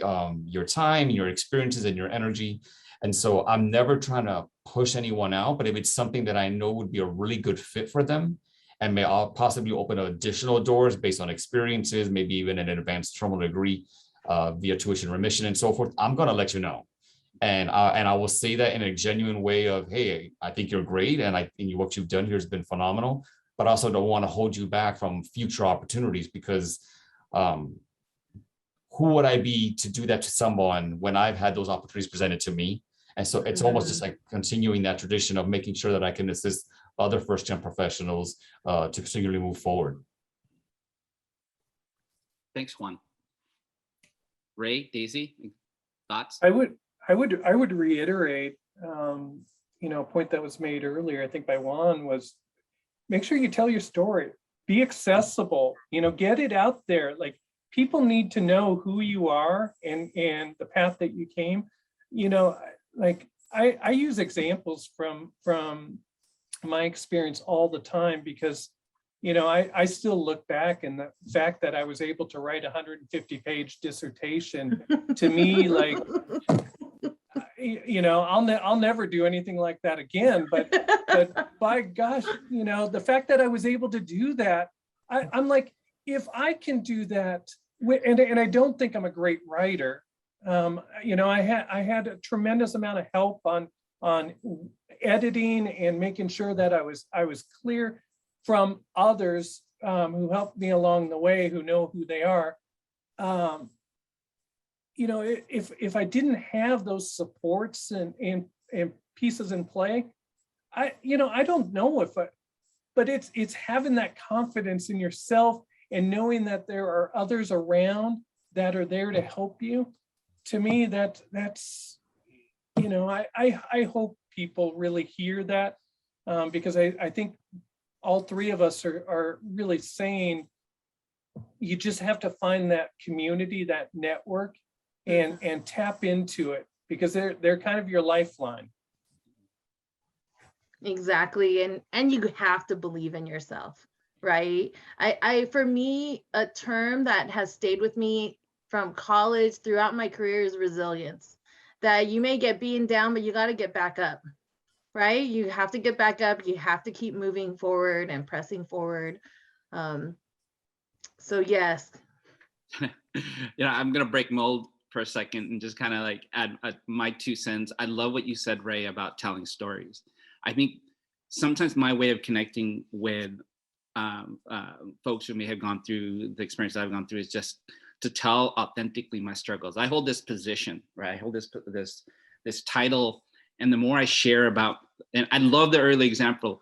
your time, your experiences, and your energy." And so I'm never trying to push anyone out, but if it's something that I know would be a really good fit for them and may possibly open additional doors based on experiences, maybe even an advanced terminal degree via tuition remission and so forth, I'm going to let you know. And I will say that in a genuine way of, "Hey, I think you're great, and I think what you've done here has been phenomenal, but also don't want to hold you back from future opportunities, because who would I be to do that to someone when I've had those opportunities presented to me?" And so it's almost just like continuing that tradition of making sure that I can assist other first-gen professionals to continually move forward. Thanks, Juan. Ray, Daisy, thoughts? I would reiterate, a point that was made earlier, I think by Juan, was make sure you tell your story. Be accessible. Get it out there. Like, people need to know who you are and the path that you came. Like I use examples from my experience all the time, because I still look back, and the fact that I was able to write a 150-page dissertation, to me, like, I'll never do anything like that again. But by gosh, the fact that I was able to do that, I'm like, if I can do that, and I don't think I'm a great writer. I had a tremendous amount of help on editing and making sure that I was clear from others who helped me along the way, who know who they are. If I didn't have those supports and pieces in play, I don't know but it's having that confidence in yourself and knowing that there are others around that are there to help you. To me, that's I hope people really hear that, because I think all three of us are really saying you just have to find that community, that network, and tap into it, because they're kind of your lifeline. Exactly. And you have to believe in yourself, right? I for me, a term that has stayed with me from college throughout my career is resilience. That you may get beaten down, but you got to get back up, right? You have to get back up. You have to keep moving forward and pressing forward. So yes. I'm gonna break mold for a second and just kind of like add my 2 cents. I love what you said, Ray, about telling stories. I think sometimes my way of connecting with folks who may have gone through the experience I've gone through is just to tell authentically my struggles. I hold this position, right? I hold this title, and the more I share about, and I love the early example,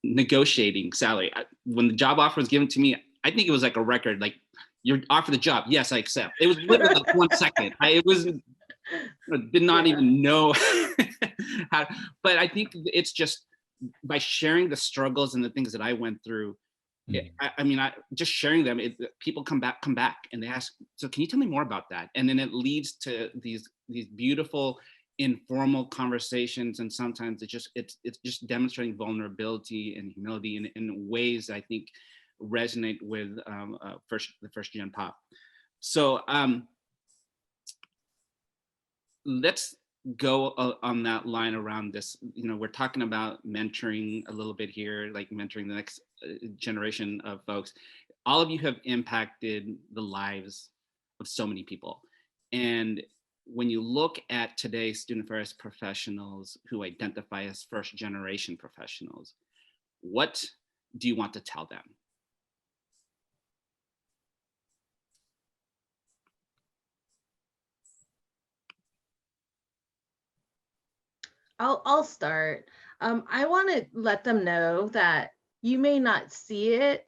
negotiating salary. When the job offer was given to me, I think it was like a record, like, you're offered the job, yes, I accept. It was literally like 1 second. Did not even know how, but I think it's just by sharing the struggles and the things that I went through. Just sharing them, people come back and they ask, so can you tell me more about that? And then it leads to these beautiful informal conversations, and sometimes it's just demonstrating vulnerability and humility in ways I think resonate with the first gen pop. So let's go on that line around this. We're talking about mentoring a little bit here, like mentoring the next generation of folks. All of you have impacted the lives of so many people. And when you look at today's student affairs professionals who identify as first generation professionals, what do you want to tell them? I'll start. I want to let them know that you may not see it,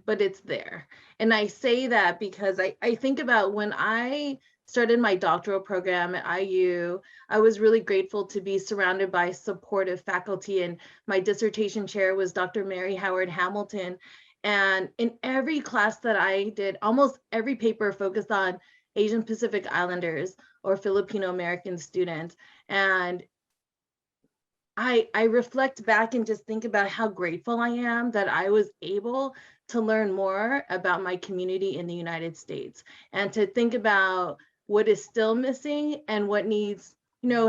but it's there. And I say that because I think about when I started my doctoral program at IU, I was really grateful to be surrounded by supportive faculty. And my dissertation chair was Dr. Mary Howard Hamilton. And in every class that I did, almost every paper focused on Asian Pacific Islanders or Filipino American students. And I reflect back and just think about how grateful I am that I was able to learn more about my community in the United States, and to think about what is still missing and what needs,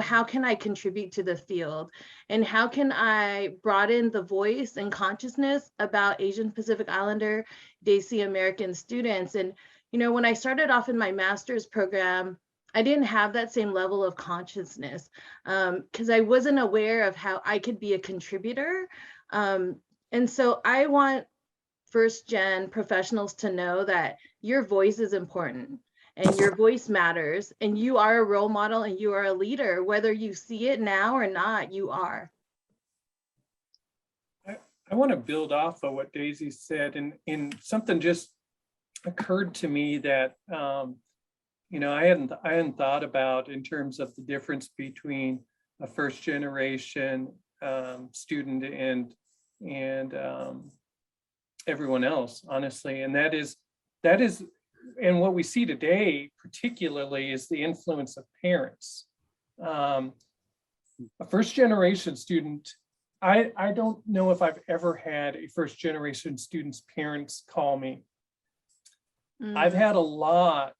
how can I contribute to the field, and how can I broaden the voice and consciousness about Asian Pacific Islander, Desi American students. And, when I started off in my master's program, I didn't have that same level of consciousness because I wasn't aware of how I could be a contributor. And so I want first gen professionals to know that your voice is important and your voice matters, and you are a role model and you are a leader, whether you see it now or not, you are. I want to build off of what Daisy said, and something just occurred to me that I hadn't thought about in terms of the difference between a first generation student and everyone else, honestly. And that is, and what we see today particularly is the influence of parents. A first generation student, I don't know if I've ever had a first generation student's parents call me. I've had a lot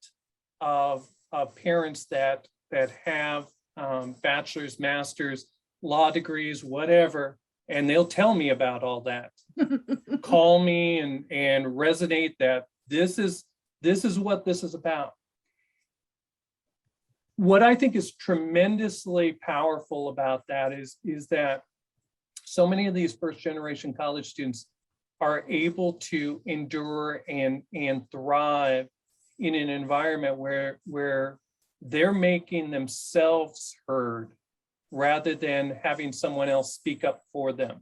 of parents that have bachelor's, master's, law degrees, whatever, and they'll tell me about all that. Call me and resonate that this is what this is about. What I think is tremendously powerful about that is that so many of these first generation college students are able to endure and thrive in an environment where they're making themselves heard rather than having someone else speak up for them.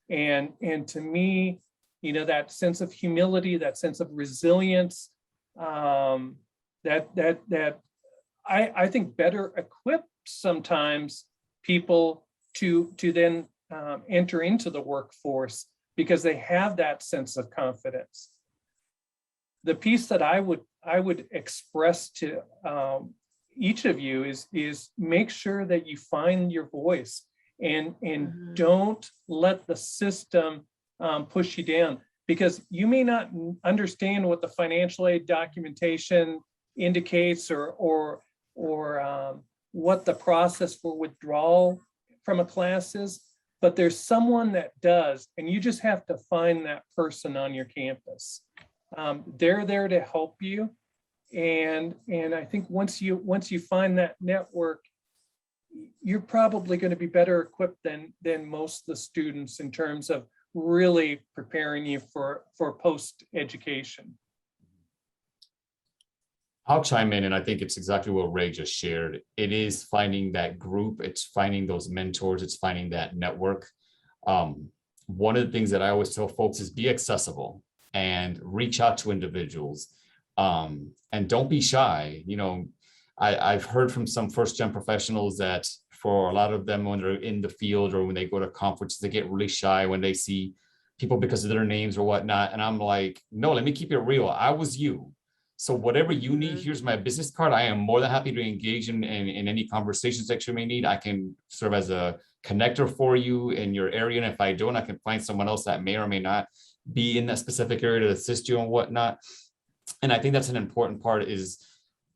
And to me, you know, that sense of humility, that sense of resilience, that I think better equips sometimes people to then enter into the workforce because they have that sense of confidence. The piece that I would express to each of you is make sure that you find your voice and don't let the system push you down, because you may not understand what the financial aid documentation indicates or what the process for withdrawal from a class is, but there's someone that does, and you just have to find that person on your campus. They're there to help you, and I think once you find that network, you're probably going to be better equipped than most of the students in terms of really preparing you for post-education. I'll chime in, and I think it's exactly what Ray just shared. It is finding that group, it's finding those mentors, it's finding that network. One of the things that I always tell folks is be accessible and reach out to individuals, and don't be shy. You know, I've heard from some first-gen professionals that for a lot of them, when they're in the field or when they go to conferences, they get really shy when they see people because of their names or whatnot. And I'm like, no, let me keep it real. I was you. So whatever you need, here's my business card. I am more than happy to engage in any conversations that you may need. I can serve as a connector for you in your area. And if I don't, I can find someone else that may or may not be in that specific area to assist you and whatnot. And I think that's an important part is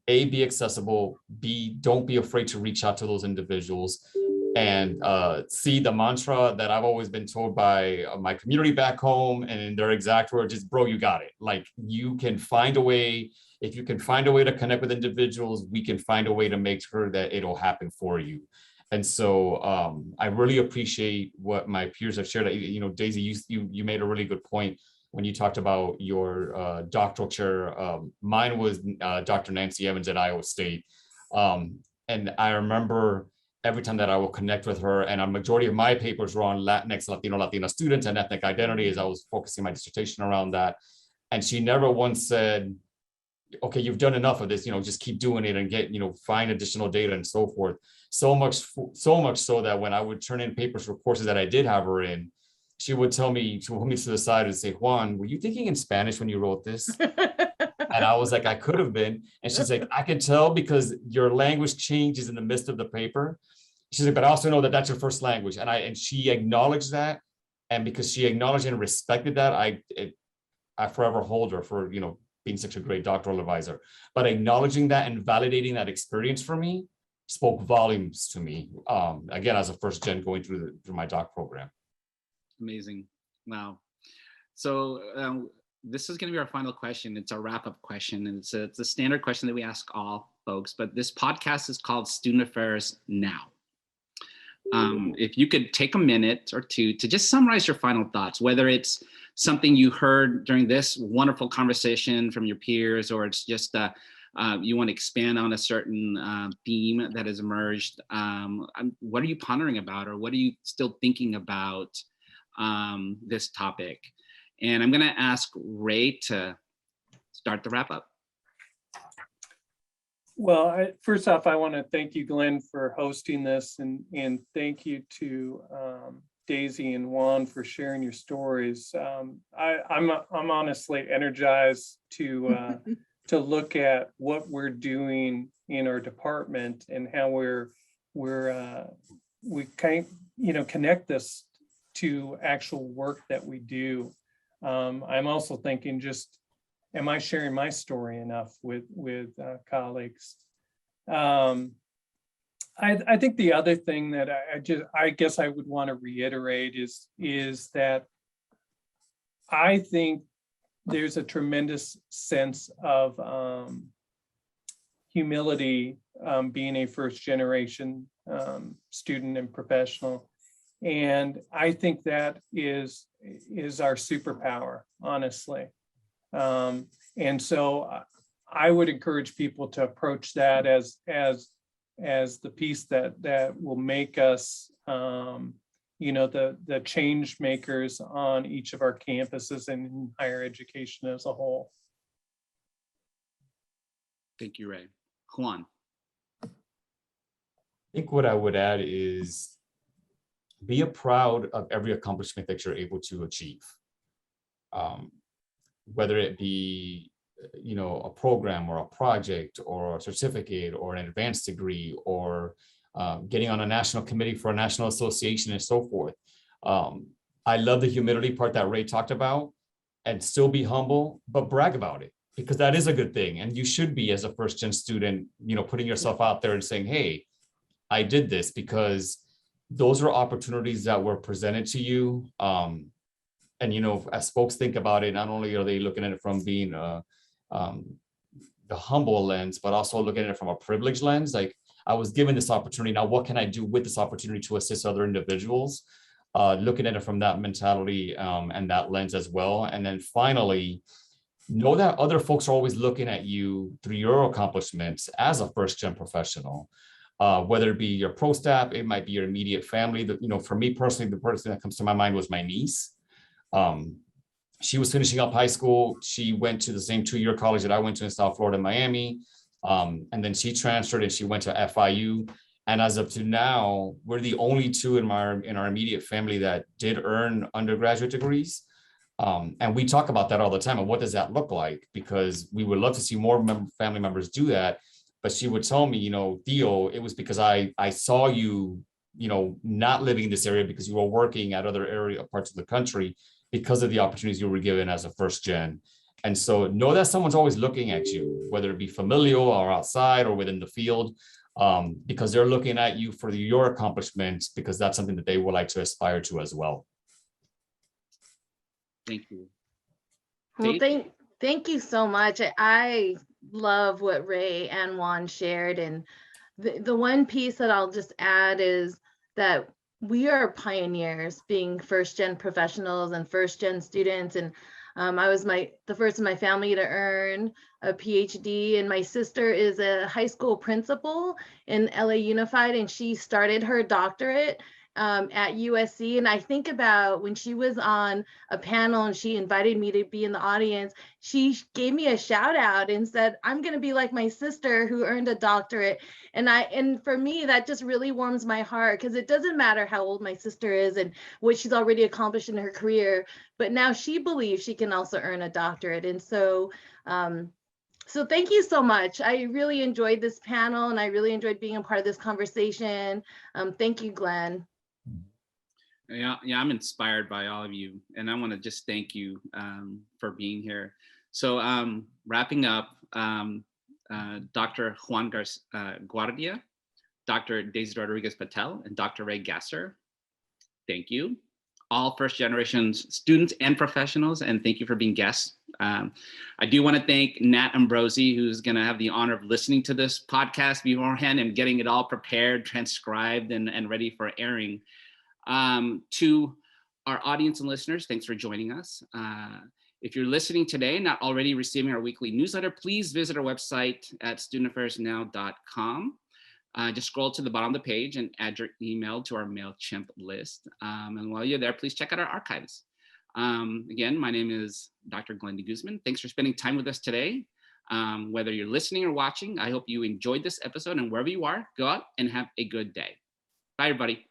A, be accessible, B, don't be afraid to reach out to those individuals, and C, the mantra that I've always been told by my community back home, and in their exact words is, bro, you got it. Like, you can find a way. If you can find a way to connect with individuals, we can find a way to make sure that it'll happen for you. And so I really appreciate what my peers have shared. You know, Daisy, you made a really good point when you talked about your doctoral chair. Mine was Dr. Nancy Evans at Iowa State. And I remember every time that I will connect with her, and a majority of my papers were on Latinx, Latina students and ethnic identity, as I was focusing my dissertation around that. And she never once said, okay, you've done enough of this, you know, just keep doing it and get, you know, find additional data and so forth. So much so that when I would turn in papers for courses that I did have her in, she would tell me, she would hold me to the side and say, Juan, were you thinking in Spanish when you wrote this? And I was like, I could have been. And she's like, I can tell because your language changes in the midst of the paper. She's like, but I also know that that's your first language. And she acknowledged that. And because she acknowledged and respected that, I forever hold her for, you know, being such a great doctoral advisor. But acknowledging that and validating that experience for me spoke volumes to me. Again, as a first gen going through my doc program. Amazing. Wow. So this is going to be our final question. It's a wrap-up question, and it's a standard question that we ask all folks, but this podcast is called Student Affairs Now. If you could take a minute or two to just summarize your final thoughts, whether it's something you heard during this wonderful conversation from your peers, or it's just you want to expand on a certain theme that has emerged. What are you pondering about, or what are you still thinking about this topic? And I'm going to ask Ray to start the wrap up. Well, first off, I want to thank you, Glenn, for hosting this, and thank you to Daisy and Juan for sharing your stories. I'm honestly energized to look at what we're doing in our department and how we connect this to actual work that we do. I'm also thinking, just, am I sharing my story enough with colleagues? I think the other thing that I guess I would want to reiterate is that I think there's a tremendous sense of humility being a first generation student and professional. And I think that is our superpower, honestly. And so I would encourage people to approach that as the piece that will make us, the change makers on each of our campuses and in higher education as a whole. Thank you, Ray. Juan. I think what I would add is be proud of every accomplishment that you're able to achieve. Whether it be, a program or a project or a certificate or an advanced degree or getting on a national committee for a national association and so forth. I love the humility part that Ray talked about, and still be humble, but brag about it, because that is a good thing. And you should be, as a first gen student, putting yourself out there and saying, hey, I did this, because those are opportunities that were presented to you. And, as folks think about it, not only are they looking at it from being the humble lens, but also looking at it from a privileged lens. Like, I was given this opportunity. Now, what can I do with this opportunity to assist other individuals? Looking at it from that mentality and that lens as well. And then finally, know that other folks are always looking at you through your accomplishments as a first-gen professional. Whether it be your pro staff, it might be your immediate family. For me personally, the person that comes to my mind was my niece. She was finishing up high school. She went to the same 2-year college that I went to in South Florida, Miami. And then she transferred and she went to FIU. And as of to now, we're the only two in our immediate family that did earn undergraduate degrees. And we talk about that all the time. And what does that look like? Because we would love to see more family members do that. But she would tell me, Theo, it was because I saw you, not living in this area because you were working at other parts of the country because of the opportunities you were given as a first gen. And so know that someone's always looking at you, whether it be familial or outside or within the field, because they're looking at you for your accomplishments, because that's something that they would like to aspire to as well. Thank you. Well, thank you so much. I love what Ray and Juan shared. And the one piece that I'll just add is that we are pioneers, being first-gen professionals and first-gen students. And I was the first in my family to earn a PhD, and my sister is a high school principal in LA Unified, and she started her doctorate at USC. And I think about when she was on a panel and she invited me to be in the audience, she gave me a shout out and said, I'm going to be like my sister who earned a doctorate. And for me, that just really warms my heart, because it doesn't matter how old my sister is and what she's already accomplished in her career, but now she believes she can also earn a doctorate. And so, so thank you so much. I really enjoyed this panel, and I really enjoyed being a part of this conversation. Thank you, Glenn. Yeah, I'm inspired by all of you, and I want to just thank you for being here. So wrapping up, Dr. Juan Guardia, Dr. Daisy Rodriguez Patel, and Dr. Ray Gasser, thank you. All first generation students and professionals, and thank you for being guests. I do want to thank Nat Ambrosi, who's going to have the honor of listening to this podcast beforehand and getting it all prepared, transcribed, and ready for airing. To our audience and listeners, thanks for joining us. If you're listening today, not already receiving our weekly newsletter, please visit our website at studentaffairsnow.com. Just scroll to the bottom of the page and add your email to our MailChimp list. And while you're there, please check out our archives. Again, my name is Dr. Glenn DeGuzman. Thanks for spending time with us today. Whether you're listening or watching, I hope you enjoyed this episode, and wherever you are, go out and have a good day. Bye, everybody.